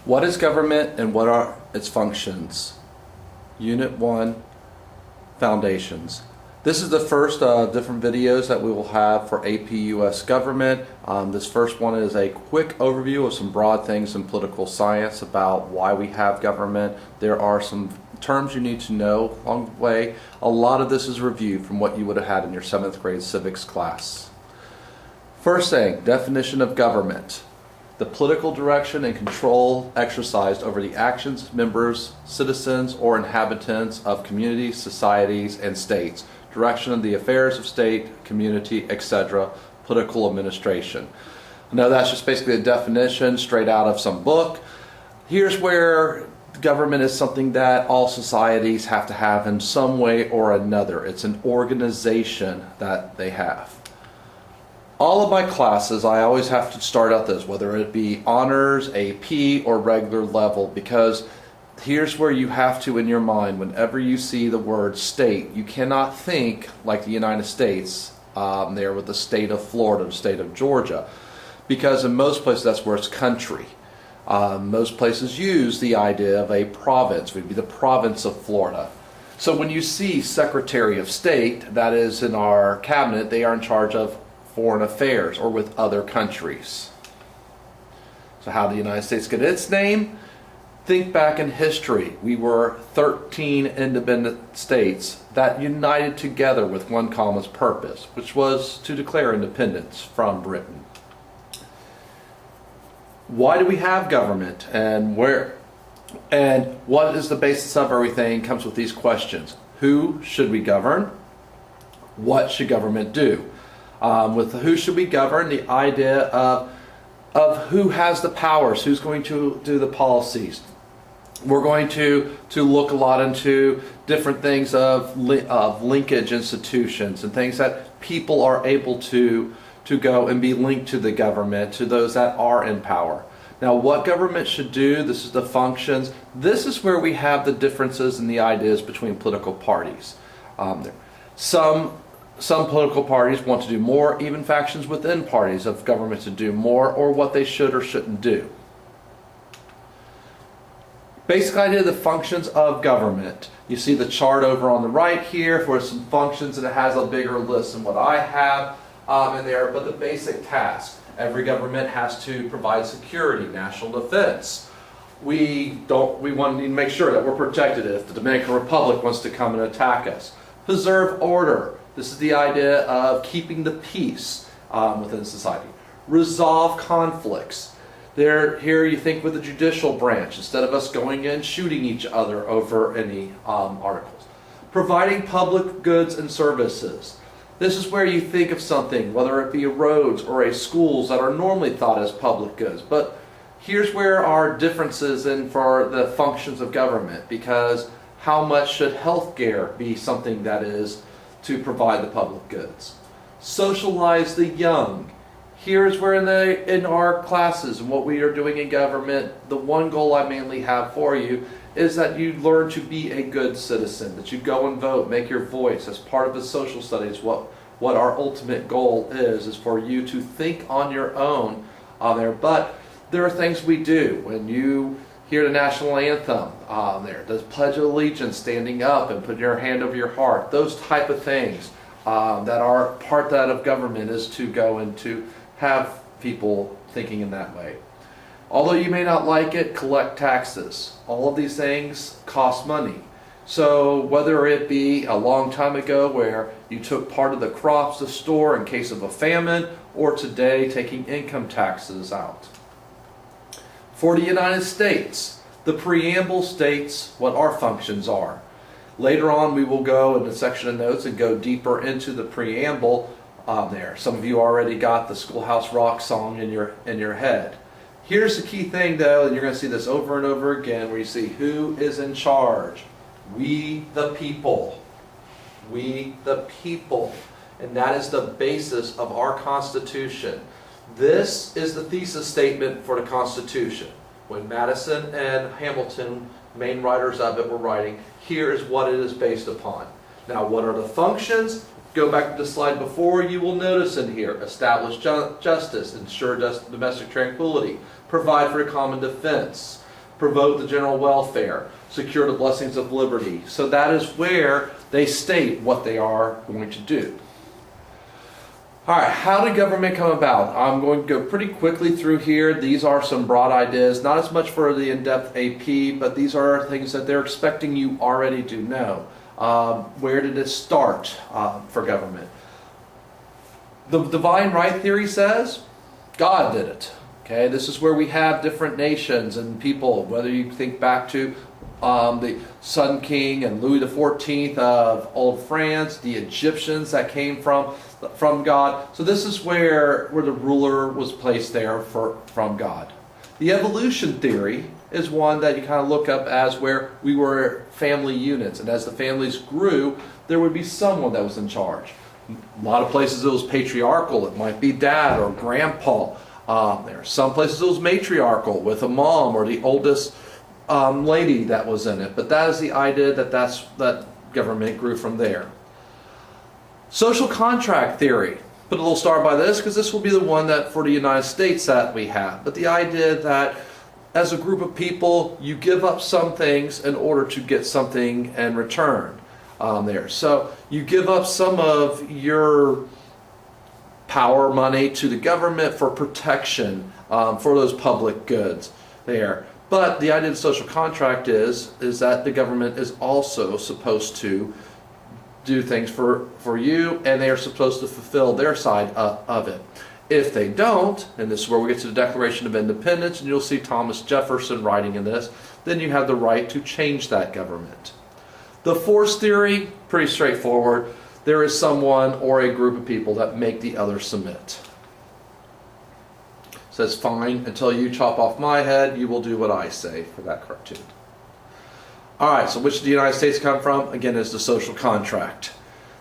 What is government and what are its functions? Unit 1, Foundations. This is the first different videos that we will have for AP US Government. This first one is a quick overview of some broad things in political science about why we have government. There are some terms you need to know along the way. A lot of this is reviewed from what you would have had in your 7th grade civics class. First thing, definition of government. The political direction and control exercised over the actions, members, citizens, or inhabitants of communities, societies, and states. Direction of the affairs of state, community, etc. Political administration. Now that's just basically a definition straight out of some book. Here's where government is something that all societies have to have in some way or another. It's an organization that they have. All of my classes, I always have to start out this, whether it be honors, AP, or regular level, because here's where you have to, in your mind, whenever you see the word state, you cannot think like the United States there with the state of Florida, the state of Georgia, because in most places that's where it's country. Most places use the idea of a province, would be the province of Florida. So when you see Secretary of State, that is in our cabinet, they are in charge of foreign affairs or with other countries. So how did the United States get its name? Think back in history. We were 13 independent states that united together with one common purpose, which was to declare independence from Britain. Why do we have government, and where, and what is the basis of everything comes with these questions. Who should we govern? What should government do? With the who should we govern, the idea of who has the powers, who's going to do the policies. We're going to look a lot into different things of linkage institutions and things that people are able to go and be linked to the government, to those that are in power. Now, what government should do, this is the functions. This is where we have the differences in the ideas between political parties. Some political parties want to do more, even factions within parties of government to do more, or what they should or shouldn't do. Basic idea of the functions of government. You see the chart over on the right here for some functions, and it has a bigger list than what I have in there, but the basic task. Every government has to provide security, national defense. We want to make sure that we're protected if the Dominican Republic wants to come and attack us. Preserve order. This is the idea of keeping the peace within society. Resolve conflicts. Here you think with the judicial branch, instead of us going in shooting each other over any articles. Providing public goods and services. This is where you think of something, whether it be roads or schools that are normally thought as public goods. But here's where our differences in for the functions of government, because how much should healthcare be something that is to provide the public goods? Socialize the young. Here's where in our classes and what we are doing in government, the one goal I mainly have for you is that you learn to be a good citizen, that you go and vote, make your voice. As part of the social studies, what our ultimate goal is for you to think on your own on there. But there are things we do. When you hear the national anthem does Pledge of Allegiance, standing up and putting your hand over your heart, those type of things that are part of government is to go and to have people thinking in that way. Although you may not like it, collect taxes. All of these things cost money. So whether it be a long time ago where you took part of the crops to store in case of a famine, or today taking income taxes out. For the United States, the preamble states what our functions are. Later on we will go in the section of notes and go deeper into the preamble there. Some of you already got the Schoolhouse Rock song in your head. Here's the key thing though, and you're going to see this over and over again, where you see who is in charge. We the people. We the people. And that is the basis of our Constitution. This is the thesis statement for the Constitution. When Madison and Hamilton, main writers of it, were writing, here is what it is based upon. Now, what are the functions? Go back to the slide before, you will notice in here, establish justice, ensure domestic tranquility, provide for a common defense. promote the general welfare, secure the blessings of liberty. So that is where they state what they are going to do. All right, how did government come about? I'm going to go pretty quickly through here. These are some broad ideas, not as much for the in-depth AP, but these are things that they're expecting you already to know. Where did it start for government? The divine right theory says God did it. Okay, this is where we have different nations and people, whether you think back to the Sun King and Louis XIV of old France, the Egyptians that came from God. So this is where the ruler was placed there from God. The evolution theory is one that you kind of look up as where we were family units, and as the families grew, there would be someone that was in charge. A lot of places it was patriarchal. It might be dad or grandpa. There are some places it was matriarchal with a mom or the oldest lady that was in it. But that is the idea that government grew from there. Social contract theory. Put a little star by this because this will be the one that for the United States that we have. But the idea that as a group of people, you give up some things in order to get something in return. There. So you give up some of your power money to the government for protection for those public goods there. But the idea of the social contract is that the government is also supposed to do things for you, and they are supposed to fulfill their side of it. If they don't, and this is where we get to the Declaration of Independence, and you'll see Thomas Jefferson writing in this, then you have the right to change that government. The force theory, pretty straightforward. There is someone or a group of people that make the other submit. Says, fine, until you chop off my head, you will do what I say for that cartoon. All right, so which did the United States come from? Again, is the social contract.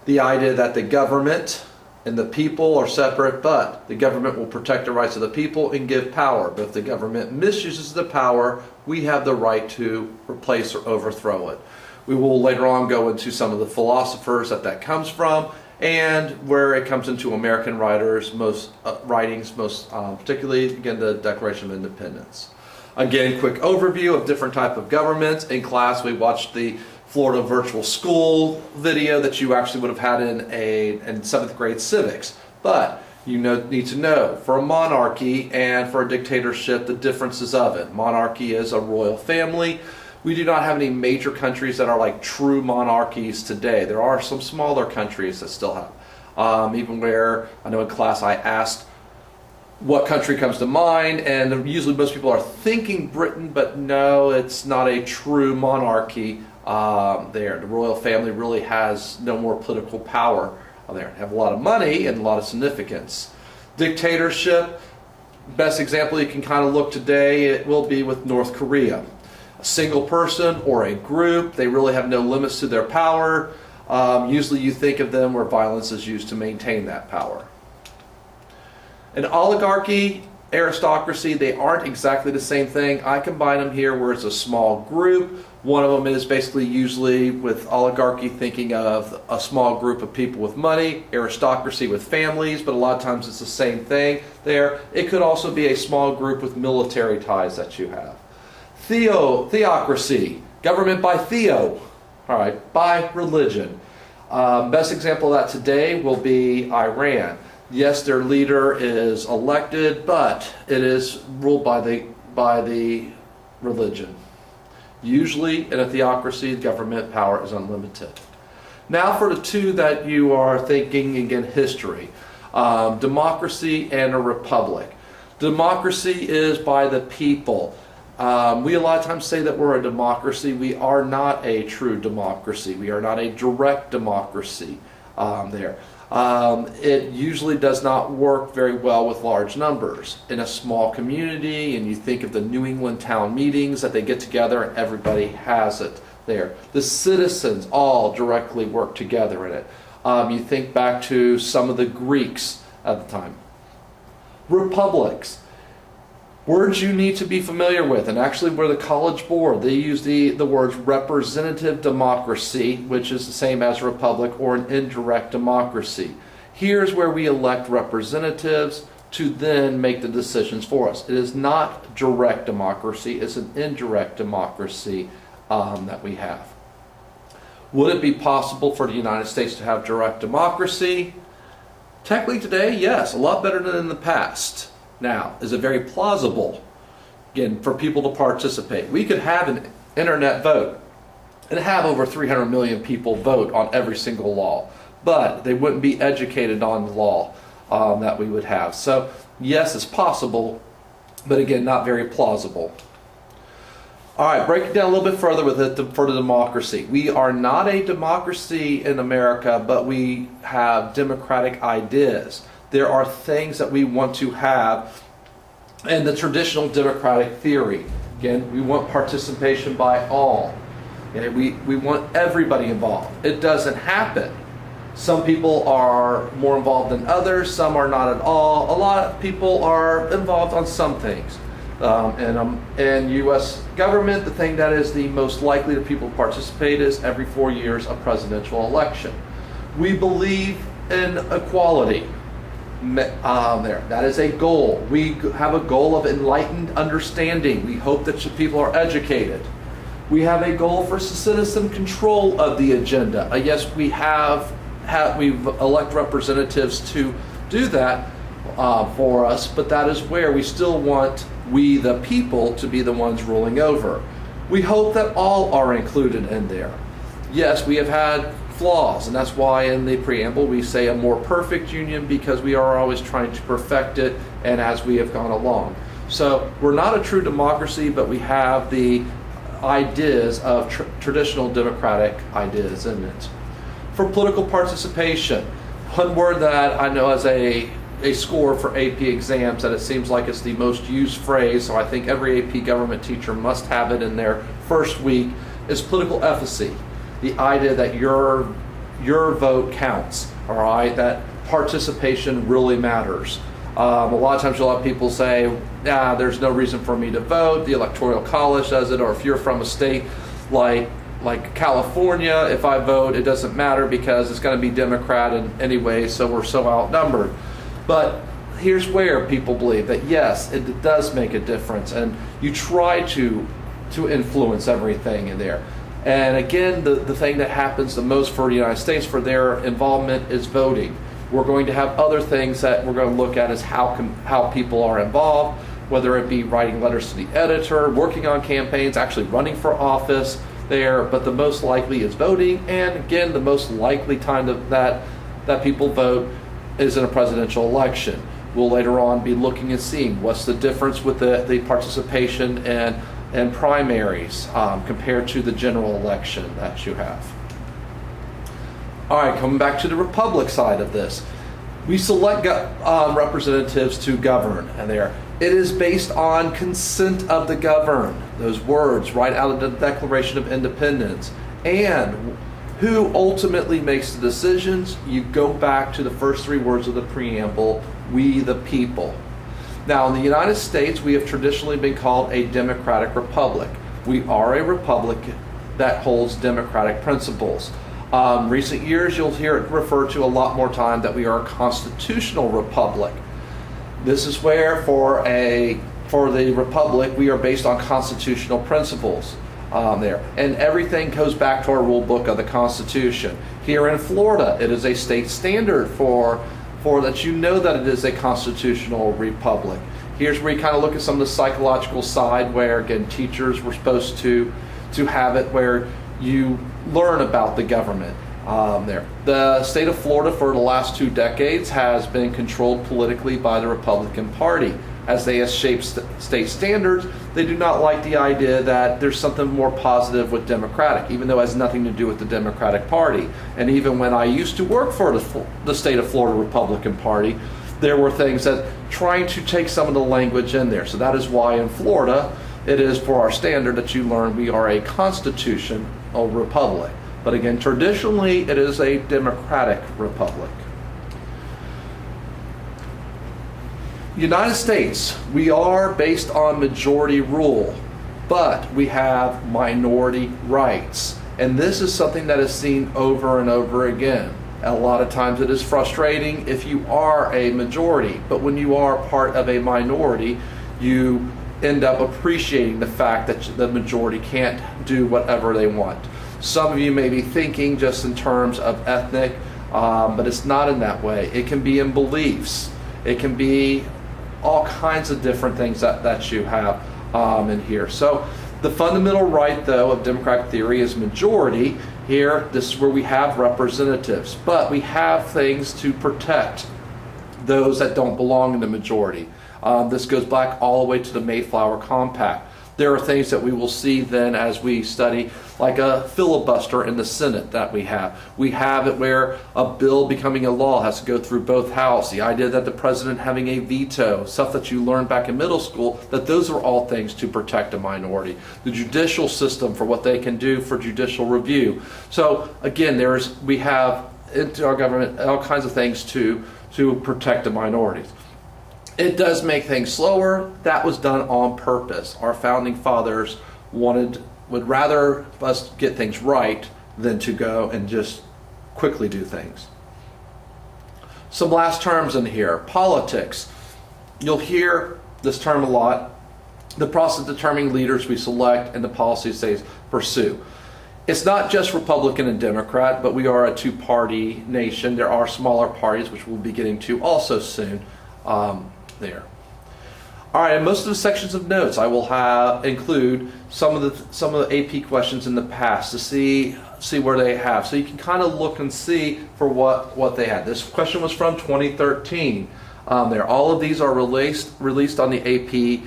The idea that the government and the people are separate, but the government will protect the rights of the people and give power. But if the government misuses the power, we have the right to replace or overthrow it. We will later on go into some of the philosophers that comes from, and where it comes into American writers, writings, particularly, again, the Declaration of Independence. Again, quick overview of different type of governments. In class, we watched the Florida Virtual School video that you actually would have had in 7th grade civics. But you need to know, for a monarchy and for a dictatorship, the differences of it. Monarchy is a royal family. We do not have any major countries that are like true monarchies today. There are some smaller countries that still have. Even where, I know in class I asked what country comes to mind, and usually most people are thinking Britain, but no, it's not a true monarchy there. The royal family really has no more political power there. They have a lot of money and a lot of significance. Dictatorship, best example you can kind of look today, it will be with North Korea. A single person or a group, they really have no limits to their power. Usually you think of them where violence is used to maintain that power. An oligarchy, aristocracy, they aren't exactly the same thing. I combine them here where it's a small group. One of them is basically usually with oligarchy thinking of a small group of people with money, aristocracy with families, but a lot of times it's the same thing there. It could also be a small group with military ties that you have. Theocracy, government by theo, all right, by religion. Best example of that today will be Iran. Yes, their leader is elected, but it is ruled by the religion. Usually in a theocracy, government power is unlimited. Now for the two that you are thinking, again, history. Democracy and a republic. Democracy is by the people. We a lot of times say that we're a democracy. We are not a true democracy. We are not a direct democracy there. It usually does not work very well with large numbers. In a small community, and you think of the New England town meetings that they get together and everybody has it there. The citizens all directly work together in it. You think back to some of the Greeks at the time. Republics. Words you need to be familiar with, and actually where the College Board, they use the words representative democracy, which is the same as republic, or an indirect democracy. Here's where we elect representatives to then make the decisions for us. It is not direct democracy, it's an indirect democracy that we have. Would it be possible for the United States to have direct democracy? Technically today, yes, a lot better than in the past. Now, is it very plausible, again, for people to participate? We could have an internet vote and have over 300 million people vote on every single law, but they wouldn't be educated on the law that we would have. So yes, it's possible, but again, not very plausible. All right, break it down a little bit further with it for the democracy. We are not a democracy in America, but we have democratic ideas. There are things that we want to have in the traditional democratic theory. Again, we want participation by all. Okay, we want everybody involved. It doesn't happen. Some people are more involved than others, some are not at all. A lot of people are involved on some things. In U.S. government, the thing that is the most likely that people participate is every 4 years a presidential election. We believe in equality. That is a goal. We have a goal of enlightened understanding. We hope that people are educated. We have a goal for citizen control of the agenda. Yes, we elect representatives to do that for us, but that is where we still want we the people to be the ones ruling over. We hope that all are included in there. Yes, we have had flaws, and that's why in the preamble we say a more perfect union, because we are always trying to perfect it and as we have gone along. So we're not a true democracy, but we have the ideas of traditional democratic ideas in it. For political participation, one word that I know as a score for AP exams that it seems like it's the most used phrase, so I think every AP government teacher must have it in their first week, is political efficacy. The idea that your vote counts, all right, that participation really matters. A lot of times you'll have people say, there's no reason for me to vote, the Electoral College does it, or if you're from a state like California, if I vote, it doesn't matter because it's going to be Democrat anyway, so we're so outnumbered. But here's where people believe that yes, it does make a difference, and you try to influence everything in there. And again, the thing that happens the most for the United States for their involvement is voting. We're going to have other things that we're going to look at as how people are involved, whether it be writing letters to the editor, working on campaigns, actually running for office there, but the most likely is voting. And again, the most likely time that people vote is in a presidential election. We'll later on be looking and seeing what's the difference with the participation and primaries compared to the general election that you have. All right, coming back to the republic side of this, we select representatives to govern, and it is based on consent of the governed. Those words right out of the Declaration of Independence. And who ultimately makes the decisions? You go back to the first three words of the preamble, we the people. Now, in the United States, we have traditionally been called a democratic republic. We are a republic that holds democratic principles. Recent years, you'll hear it referred to a lot more time that we are a constitutional republic. This is where for the republic, we are based on constitutional principles there. And everything goes back to our rule book of the Constitution. Here in Florida, it is a state standard for that you know that it is a constitutional republic. Here's where you kind of look at some of the psychological side where, again, teachers were supposed to have it where you learn about the government there. The state of Florida for the last 2 decades has been controlled politically by the Republican Party. As they have shaped state standards, they do not like the idea that there's something more positive with Democratic, even though it has nothing to do with the Democratic Party. And even when I used to work for the state of Florida Republican Party, there were things that trying to take some of the language in there. So that is why in Florida, it is for our standard that you learn we are a constitutional republic. But again, traditionally, it is a democratic republic. United States, we are based on majority rule, but we have minority rights. And this is something that is seen over and over again. A lot of times it is frustrating if you are a majority, but when you are part of a minority, you end up appreciating the fact that the majority can't do whatever they want. Some of you may be thinking just in terms of ethnic, but it's not in that way. It can be in beliefs. It can be all kinds of different things that you have in here. So the fundamental right, though, of democratic theory is majority. Here, this is where we have representatives, but we have things to protect those that don't belong in the majority. This goes back all the way to the Mayflower Compact. There are things that we will see then as we study, like a filibuster in the Senate that we have. We have it where a bill becoming a law has to go through both houses. The idea that the president having a veto, stuff that you learned back in middle school, that those are all things to protect a minority. The judicial system for what they can do for judicial review. So again, we have into our government all kinds of things to protect the minorities. It does make things slower. That was done on purpose. Our founding fathers would rather us get things right than to go and just quickly do things. Some last terms in here. Politics. You'll hear this term a lot. The process of determining leaders we select and the policies they pursue. It's not just Republican and Democrat, but we are a two-party nation. There are smaller parties, which we'll be getting to also soon. There. All right, and most of the sections of notes I will include some of the AP questions in the past to see where they have. So you can kind of look and see for what they had. This question was from 2013. There, all of these are released on the AP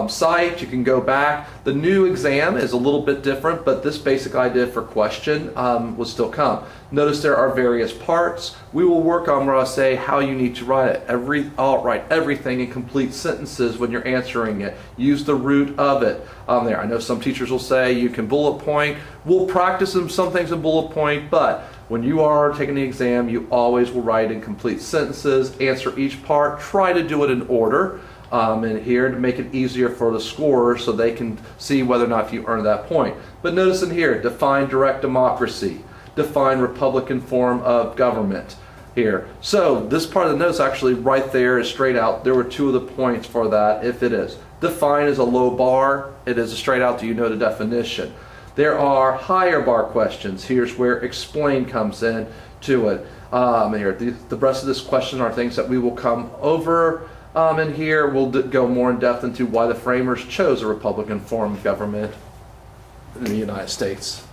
site. You can go back. The new exam is a little bit different, but this basic idea for question will still come. Notice there are various parts. We will work on where I say how you need to write it. Write everything in complete sentences when you're answering it. Use the root of it there. I know some teachers will say you can bullet point. We'll practice some things in bullet point, but when you are taking the exam, you always will write in complete sentences, answer each part, try to do it in order. In here to make it easier for the scorers so they can see whether or not you earned that point. But notice in here, define direct democracy, define Republican form of government here. So this part of the notes actually right there is straight out. There were two of the points for that if it is. Define is a low bar, it is a straight out, do you know the definition? There are higher bar questions. Here's where explain comes in to it. Here, the rest of this question are things that we will come over. And here we'll go more in depth into why the framers chose a Republican form of government in the United States.